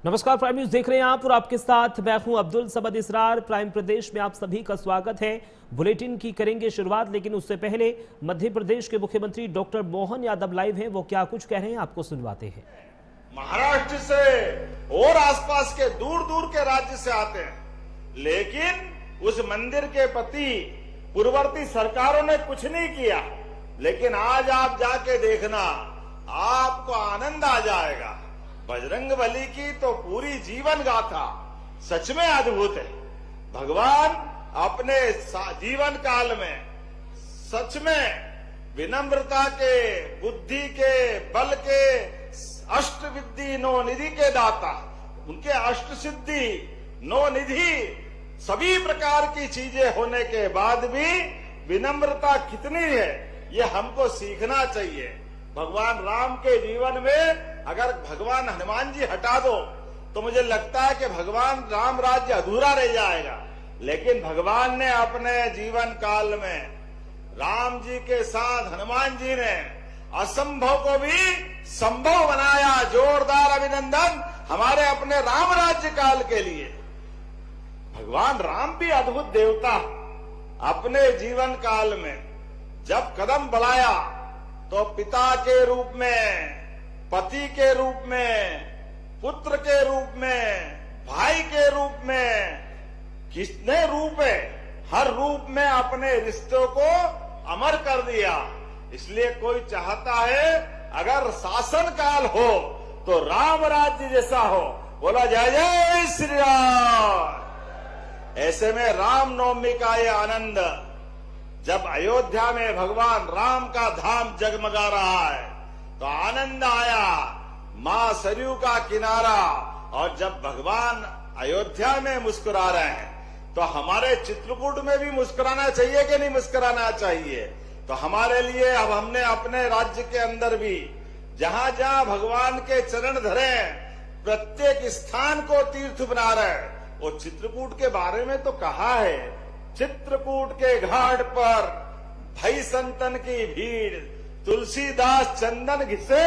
नमस्कार, prime news देख रहे हैं आप और आपके साथ मैं हूं अब्दुल समद इसरार। प्राइम प्रदेश में आप सभी का स्वागत है। बुलेटिन की करेंगे शुरुआत, लेकिन उससे पहले मध्य प्रदेश के मुख्यमंत्री डॉक्टर मोहन यादव लाइव हैं। वो क्या कुछ कह रहे हैं आपको सुनवाते हैं। महाराष्ट्र से और आसपास के दूर दूर के राज्य से आते हैं, लेकिन उस मंदिर के प्रति पूर्ववर्ती सरकारों ने कुछ नहीं किया। लेकिन आज आप जाके देखना, आपको आनंद आ जाएगा। बजरंगबली की तो पूरी जीवन गाथा सच में अद्भुत है। भगवान अपने जीवन काल में सच में विनम्रता के, बुद्धि के, बल के, अष्ट विद्धि नौ निधि के दाता, उनके अष्ट सिद्धि नौ निधि सभी प्रकार की चीजें होने के बाद भी विनम्रता कितनी है, ये हमको सीखना चाहिए। भगवान राम के जीवन में अगर भगवान हनुमान जी हटा दो तो मुझे लगता है कि भगवान राम राज्य अधूरा रह जाएगा। लेकिन भगवान ने अपने जीवन काल में राम जी के साथ हनुमान जी ने असंभव को भी संभव बनाया। जोरदार अभिनंदन हमारे अपने राम राज्य काल के लिए। भगवान राम भी अद्भुत देवता। अपने जीवन काल में जब कदम बढ़ाया तो पिता के रूप में, पति के रूप में, पुत्र के रूप में, भाई के रूप में, कितने रूप है, हर रूप में अपने रिश्तों को अमर कर दिया। इसलिए कोई चाहता है अगर शासन काल हो तो राम राज्य जैसा हो। बोला जय जय श्री राम। ऐसे में रामनवमी का ये आनंद, जब अयोध्या में भगवान राम का धाम जगमगा रहा है तो आनंद आया। मां सरयू का किनारा, और जब भगवान अयोध्या में मुस्कुरा रहे हैं तो हमारे चित्रकूट में भी मुस्कुराना चाहिए कि नहीं मुस्कुराना चाहिए। तो हमारे लिए अब हमने अपने राज्य के अंदर भी जहां जहां भगवान के चरण धरे, प्रत्येक स्थान को तीर्थ बना रहे हैं। वो चित्रकूट के बारे में तो कहा है, चित्रकूट के घाट पर भई संतन की भीड़, तुलसीदास चंदन घिसे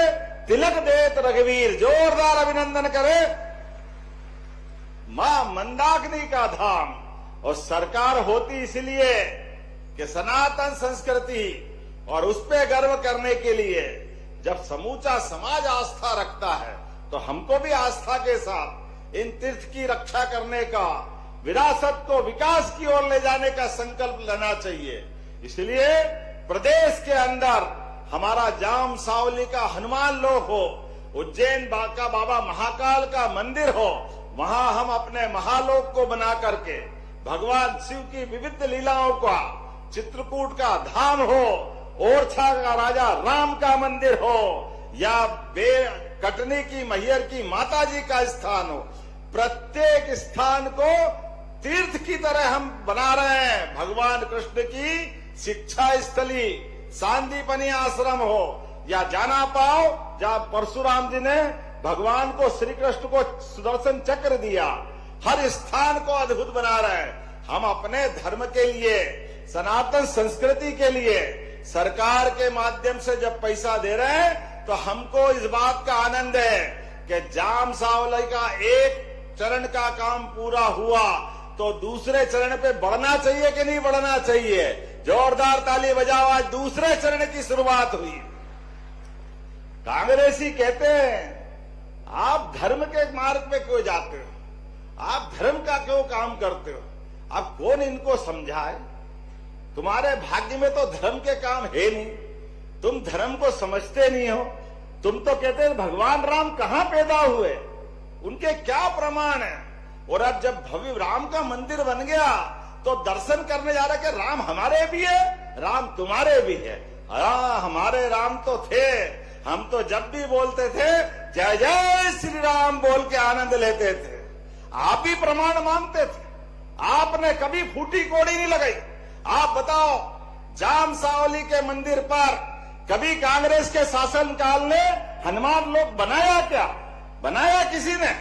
तिलक देत रघुवीर। जोरदार अभिनंदन करे। मां मंदाकिनी का धाम। और सरकार होती इसलिए कि सनातन संस्कृति और उस पे गर्व करने के लिए। जब समूचा समाज आस्था रखता है तो हमको भी आस्था के साथ इन तीर्थ की रक्षा करने का, विरासत को विकास की ओर ले जाने का संकल्प लेना चाहिए। इसलिए प्रदेश के अंदर हमारा जाम सावली का हनुमान लोक हो, उज्जैन का बाबा महाकाल का मंदिर हो, वहां हम अपने महालोक को बना करके भगवान शिव की विविध लीलाओं का, चित्रकूट का धाम हो, ओरछा का राजा राम का मंदिर हो, या कटनी की मैहर की माता जी का स्थान हो, प्रत्येक स्थान को तीर्थ की तरह हम बना रहे हैं। भगवान कृष्ण की शिक्षा स्थली सांदीपनी आश्रम हो, या जाना पाओ जहां परशुराम जी ने भगवान को, श्री कृष्ण को सुदर्शन चक्र दिया। हर स्थान को अद्भुत बना रहे हैं। हम अपने धर्म के लिए, सनातन संस्कृति के लिए सरकार के माध्यम से जब पैसा दे रहे हैं तो हमको इस बात का आनंद है कि जाम सावली का एक चरण का काम पूरा हुआ तो दूसरे चरण पे बढ़ना चाहिए कि नहीं बढ़ना चाहिए। जोरदार ताली बजाओ, आज दूसरे चरण की शुरुआत हुई। कांग्रेसी कहते हैं आप धर्म के मार्ग पे क्यों जाते हो, आप धर्म का क्यों काम करते हो। अब कौन इनको समझाए। तुम्हारे भाग्य में तो धर्म के काम है नहीं, तुम धर्म को समझते नहीं हो। तुम तो कहते हैं भगवान राम कहां पैदा हुए, उनके क्या प्रमाण है। और अब जब भव्य राम का मंदिर बन गया तो दर्शन करने जा रहे कि राम हमारे भी है, राम तुम्हारे भी है। हाँ, हमारे राम तो थे। हम तो जब भी बोलते थे जय जय श्री राम बोल के आनंद लेते थे। आप भी प्रमाण मांगते थे, आपने कभी फूटी कोड़ी नहीं लगाई। आप बताओ, जाम सावली के मंदिर पर कभी कांग्रेस के शासनकाल ने हनुमान लोक बनाया क्या? बनाया किसी ने?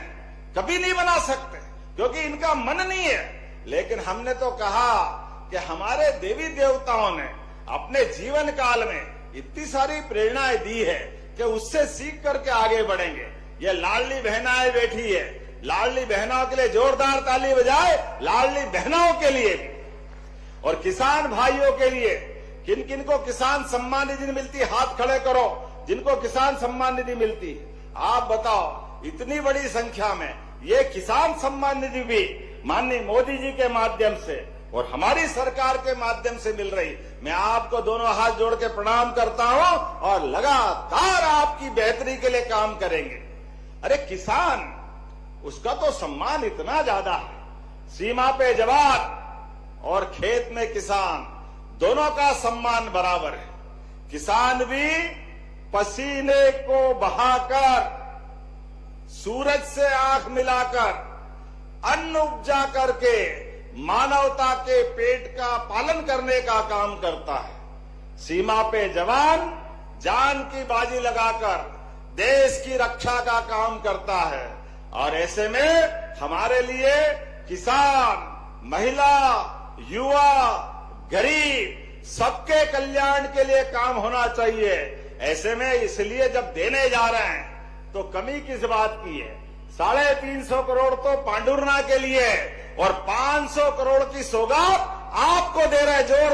कभी नहीं बना सकते, क्योंकि इनका मन नहीं है। लेकिन हमने तो कहा कि हमारे देवी देवताओं ने अपने जीवन काल में इतनी सारी प्रेरणाएं दी है कि उससे सीख करके आगे बढ़ेंगे। ये लाडली बहनाएं बैठी है, लाडली बहनों के लिए जोरदार ताली बजाए, लाडली बहनों के लिए भी। और किसान भाइयों के लिए किन किन को किसान सम्मान निधि मिलती है, हाथ खड़े करो जिनको किसान सम्मान निधि मिलती है। आप बताओ, इतनी बड़ी संख्या में ये किसान सम्मान निधि भी माननीय मोदी जी के माध्यम से और हमारी सरकार के माध्यम से मिल रही। मैं आपको दोनों हाथ जोड़ के प्रणाम करता हूं और लगातार आपकी बेहतरी के लिए काम करेंगे। अरे किसान, उसका तो सम्मान इतना ज्यादा है, सीमा पे जवान और खेत में किसान, दोनों का सम्मान बराबर है। किसान भी पसीने को बहाकर, सूरज से आंख मिलाकर अन्न उपजा करके मानवता के पेट का पालन करने का काम करता है। सीमा पे जवान जान की बाजी लगाकर देश की रक्षा का काम करता है। और ऐसे में हमारे लिए किसान, महिला, युवा, गरीब सबके कल्याण के लिए काम होना चाहिए। ऐसे में इसलिए जब देने जा रहे हैं तो कमी किस बात की है? 350 करोड़ तो पांडुरना के लिए और 500 करोड़ की सौगात आपको दे रहे। जोर